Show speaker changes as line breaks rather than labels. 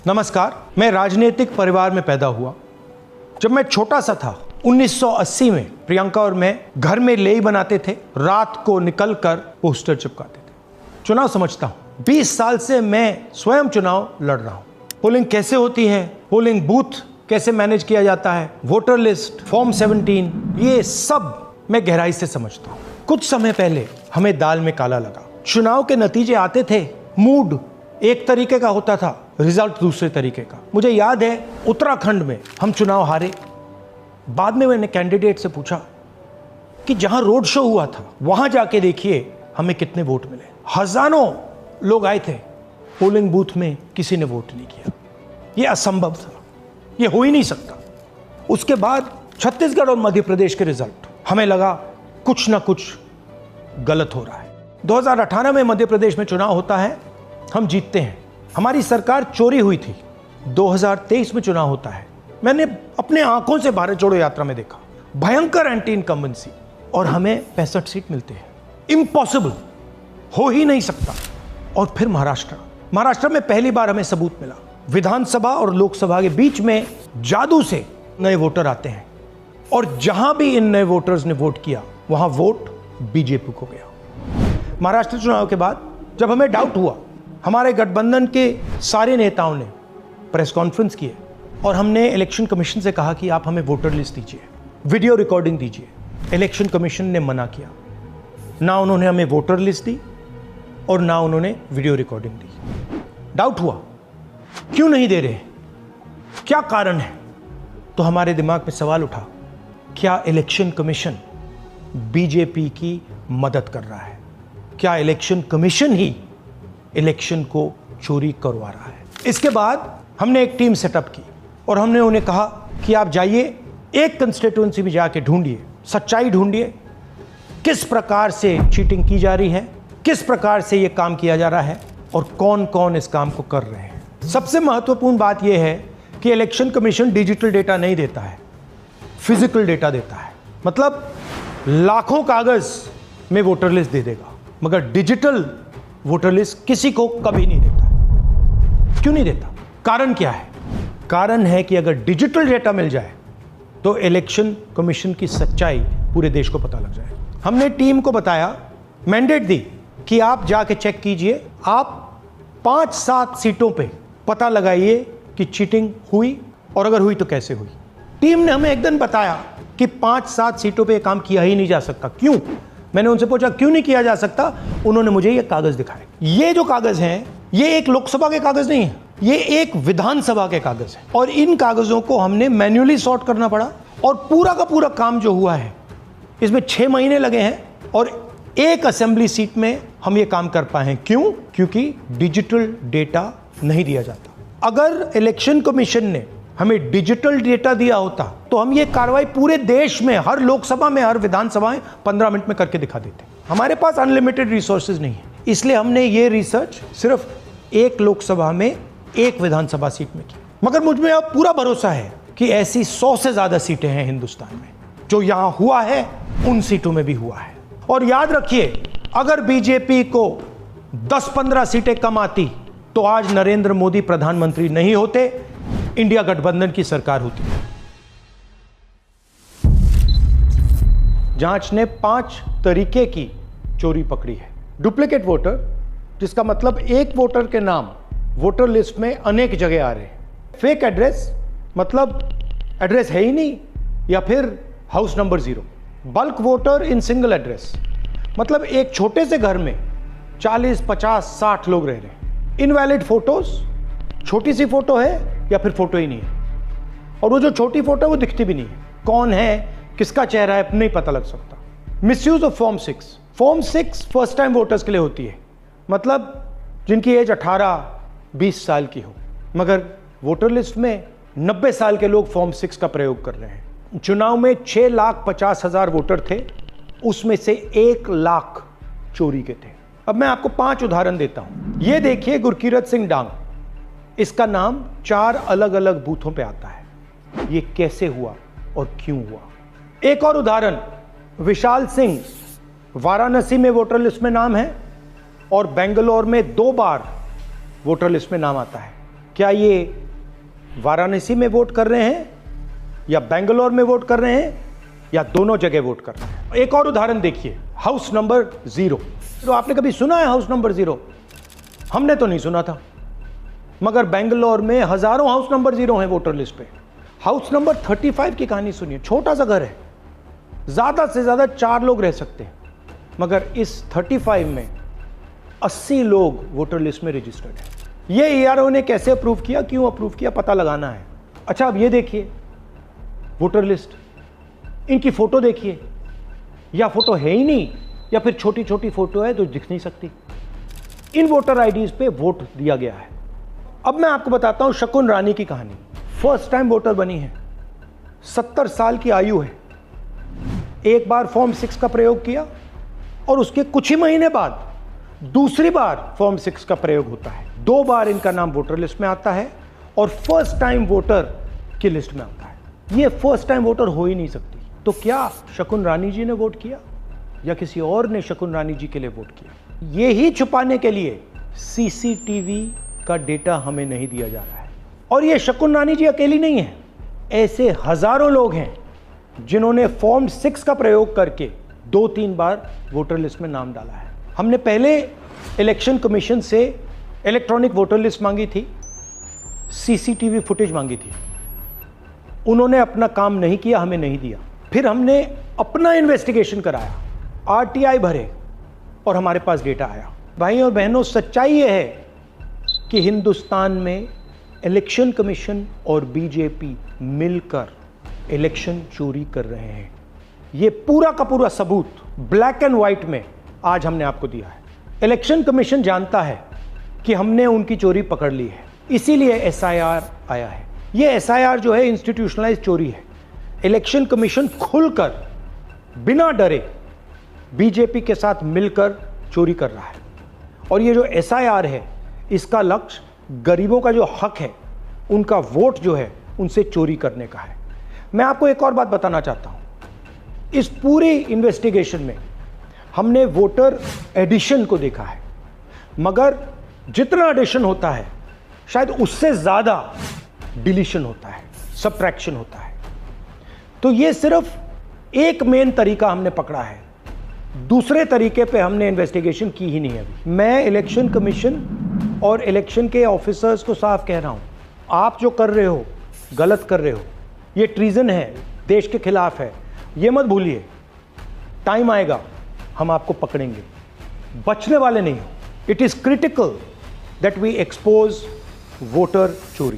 नमस्कार, मैं राजनीतिक परिवार में पैदा हुआ। जब मैं छोटा सा था 1980 में प्रियंका और मैं घर में लेई बनाते थे, रात को निकलकर पोस्टर चिपकाते थे। चुनाव समझता हूं, 20 साल से मैं स्वयं चुनाव लड़ रहा हूं। पोलिंग कैसे होती है, पोलिंग बूथ कैसे मैनेज किया जाता है, वोटर लिस्ट, फॉर्म 17, ये सब मैं गहराई से समझता हूं। कुछ समय पहले हमें दाल में काला लगा। चुनाव के नतीजे आते थे, मूड एक तरीके का होता था, रिजल्ट दूसरे तरीके का। मुझे याद है उत्तराखंड में हम चुनाव हारे। बाद में मैंने कैंडिडेट से पूछा कि जहां रोड शो हुआ था वहां जाके देखिए हमें कितने वोट मिले। हजारों लोग आए थे, पोलिंग बूथ में किसी ने वोट नहीं किया। यह असंभव था, यह हो ही नहीं सकता। उसके बाद छत्तीसगढ़ और मध्य प्रदेश के रिजल्ट, हमें लगा कुछ ना कुछ गलत हो रहा है। 2018 में मध्य प्रदेश में चुनाव होता है, हम जीतते हैं, हमारी सरकार चोरी हुई थी। 2023 में चुनाव होता है, मैंने अपने आंखों से भारत जोड़ो यात्रा में देखा, भयंकर एंटी इनकम्बेंसी, और हमें 65 सीट मिलते हैं। इम्पॉसिबल, हो ही नहीं सकता। और फिर महाराष्ट्र में पहली बार हमें सबूत मिला। विधानसभा और लोकसभा के बीच में जादू से नए वोटर आते हैं, और जहां भी इन नए वोटर्स ने वोट किया वहां वोट बीजेपी को गया। महाराष्ट्र चुनाव के बाद जब हमें डाउट हुआ, हमारे गठबंधन के सारे नेताओं ने प्रेस कॉन्फ्रेंस किए और हमने इलेक्शन कमीशन से कहा कि आप हमें वोटर लिस्ट दीजिए, वीडियो रिकॉर्डिंग दीजिए। इलेक्शन कमीशन ने मना किया, ना उन्होंने हमें वोटर लिस्ट दी और ना उन्होंने वीडियो रिकॉर्डिंग दी। डाउट हुआ, क्यों नहीं दे रहे, क्या कारण है? तो हमारे दिमाग में सवाल उठा, क्या इलेक्शन कमीशन बीजेपी की मदद कर रहा है? क्या इलेक्शन कमीशन ही इलेक्शन को चोरी करवा रहा है? इसके बाद हमने एक टीम सेटअप की और हमने उन्हें कहा कि आप जाइए, एक कंस्टिट्यूएंसी में जाके ढूंढिए, सच्चाई ढूंढिए, किस प्रकार से चीटिंग की जा रही है, किस प्रकार से ये काम किया जा रहा है और कौन कौन इस काम को कर रहे हैं। सबसे महत्वपूर्ण बात यह है कि इलेक्शन कमीशन डिजिटल डेटा नहीं देता है, फिजिकल डेटा देता है। मतलब लाखों कागज में वोटर लिस्ट दे देगा, मगर डिजिटल वोटर लिस्ट किसी को कभी नहीं देता। क्यों नहीं देता? कारण क्या है? कारण है कि अगर डिजिटल डेटा मिल जाए तो इलेक्शन कमीशन की सच्चाई पूरे देश को पता लग जाए। हमने टीम को बताया, मैंडेट दी कि आप जाके चेक कीजिए, आप 5-7 सीटों पे पता लगाइए कि चीटिंग हुई, और अगर हुई तो कैसे हुई। टीम ने हमें एक दिन बताया कि 5-7 सीटों पे काम किया ही नहीं जा सकता। क्यों? मैंने उनसे पूछा क्यों नहीं किया जा सकता। उन्होंने मुझे ये कागज दिखाए। ये जो कागज हैं, ये एक लोकसभा के कागज नहीं है, ये एक विधानसभा के कागज है, और इन कागजों को हमने मैन्युअली सॉर्ट करना पड़ा। और पूरा का पूरा काम जो हुआ है, इसमें 6 महीने लगे हैं, और एक असेंबली सीट में हम ये काम कर पाए हैं। क्यों? क्योंकि डिजिटल डेटा नहीं दिया जाता। अगर इलेक्शन कमीशन ने हमें डिजिटल डेटा दिया होता तो हम ये कार्रवाई पूरे देश में, हर लोकसभा में, हर विधानसभा में 15 मिनट में करके दिखा देते। हमारे पास अनलिमिटेड रिसोर्सेज नहीं है, इसलिए हमने ये रिसर्च सिर्फ एक लोकसभा में, एक विधानसभा सीट में की। मगर मुझ में अब पूरा भरोसा है कि ऐसी 100 से ज्यादा सीटें हैं हिंदुस्तान में। जो यहां हुआ है उन सीटों में भी हुआ है। और याद रखिए, अगर बीजेपी को 10-15 सीटें कम आती तो आज नरेंद्र मोदी प्रधानमंत्री नहीं होते, इंडिया गठबंधन की सरकार होती। जांच ने 5 तरीके की चोरी पकड़ी है। डुप्लीकेट वोटर, जिसका मतलब एक वोटर के नाम वोटर लिस्ट में अनेक जगह आ रहे हैं। फेक एड्रेस, मतलब एड्रेस है ही नहीं, या फिर house number 0। Bulk voter in single address, मतलब एक छोटे से घर में 40, 50, 60 लोग रह रहे हैं। इनवैलिड फोटोज, छोटी सी फोटो है या फिर फोटो ही नहीं है, और वो जो छोटी फोटो है वो दिखती भी नहीं है। कौन है, किसका चेहरा है, नहीं पता लग सकता। Misuse of form 6। Form 6 first time voters के लिए होती है, मतलब जिनकी एज 18-20 साल की हो, मगर वोटर लिस्ट में 90 साल के लोग फॉर्म 6 का प्रयोग कर रहे हैं। चुनाव में 6,50,000 वोटर थे, उसमें से 1 लाख चोरी के थे। अब मैं आपको 5 उदाहरण देता हूं। ये देखिए, गुरकीरत सिंह डांग, इसका नाम 4 अलग अलग बूथों पे आता है। ये कैसे हुआ और क्यों हुआ? एक और उदाहरण, विशाल सिंह, वाराणसी में वोटर लिस्ट में नाम है और बेंगलोर में 2 बार वोटर लिस्ट में नाम आता है। क्या ये वाराणसी में वोट कर रहे हैं या बेंगलोर में वोट कर रहे हैं या दोनों जगह वोट कर रहे हैं? एक और उदाहरण देखिए, हाउस नंबर 0। तो आपने कभी सुना है हाउस नंबर 0? हमने तो नहीं सुना था, मगर बेंगलोर में हजारों हाउस नंबर 0 हैं वोटर लिस्ट पे। हाउस नंबर 35 की कहानी सुनिए। छोटा सा घर है, ज्यादा से ज्यादा 4 लोग रह सकते हैं, मगर इस 35 में 80 लोग वोटर लिस्ट में रजिस्टर्ड है। ये ERO ने कैसे अप्रूव किया, क्यों अप्रूव किया, पता लगाना है। अच्छा, अब ये देखिए वोटर लिस्ट, इनकी फोटो देखिए, या फोटो है ही नहीं या फिर छोटी छोटी फोटो है जो दिख नहीं सकती। इन वोटर आईडीज पे वोट दिया गया है। अब मैं आपको बताता हूं शकुन रानी की कहानी। फर्स्ट टाइम वोटर बनी है, 70 साल की आयु है। एक बार फॉर्म 6 का प्रयोग किया और उसके कुछ ही महीने बाद दूसरी बार फॉर्म 6 का प्रयोग होता है। 2 बार इनका नाम वोटर लिस्ट में आता है और फर्स्ट टाइम वोटर की लिस्ट में आता है। ये फर्स्ट टाइम वोटर हो ही नहीं सकती। तो क्या शकुन रानी जी ने वोट किया या किसी और ने शकुन रानी जी के लिए वोट किया? ये ही छुपाने के लिए CCTV का डेटा हमें नहीं दिया जा रहा है। और ये शकुन रानी जी अकेली नहीं है, ऐसे हजारों लोग हैं जिन्होंने फॉर्म 6 का प्रयोग करके 2-3 बार वोटर लिस्ट में नाम डाला है। हमने पहले इलेक्शन कमीशन से इलेक्ट्रॉनिक वोटर लिस्ट मांगी थी, CCTV फुटेज मांगी थी। उन्होंने अपना काम नहीं किया, हमें नहीं दिया। फिर हमने अपना इन्वेस्टिगेशन कराया, RTI भरे और हमारे पास डेटा आया। भाई और बहनों, सच्चाई ये है कि हिंदुस्तान में इलेक्शन कमीशन और बीजेपी मिलकर इलेक्शन चोरी कर रहे हैं। ये पूरा का पूरा सबूत ब्लैक एंड व्हाइट में आज हमने आपको दिया है। इलेक्शन कमीशन जानता है कि हमने उनकी चोरी पकड़ ली है, इसीलिए SIR आया है। ये SIR जो है इंस्टीट्यूशनलाइज चोरी है। इलेक्शन कमीशन खुलकर बिना डरे बीजेपी के साथ मिलकर चोरी कर रहा है। और ये जो SIR है, इसका लक्ष्य गरीबों का जो हक है, उनका वोट जो है, उनसे चोरी करने का है। मैं आपको एक और बात बताना चाहता हूं। इस पूरी इन्वेस्टिगेशन में हमने वोटर एडिशन को देखा है, मगर जितना एडिशन होता है शायद उससे ज्यादा डिलीशन होता है, सबट्रैक्शन होता है। तो ये सिर्फ एक मेन तरीका हमने पकड़ा है, दूसरे तरीके पे हमने इन्वेस्टिगेशन की ही नहीं है अभी। मैं इलेक्शन कमीशन और इलेक्शन के ऑफिसर्स को साफ कह रहा हूं, आप जो कर रहे हो गलत कर रहे हो, ये ट्रीजन है, देश के खिलाफ है। ये मत भूलिए, टाइम आएगा हम आपको पकड़ेंगे, बचने वाले नहीं हो। It is critical that we expose voter चोरी।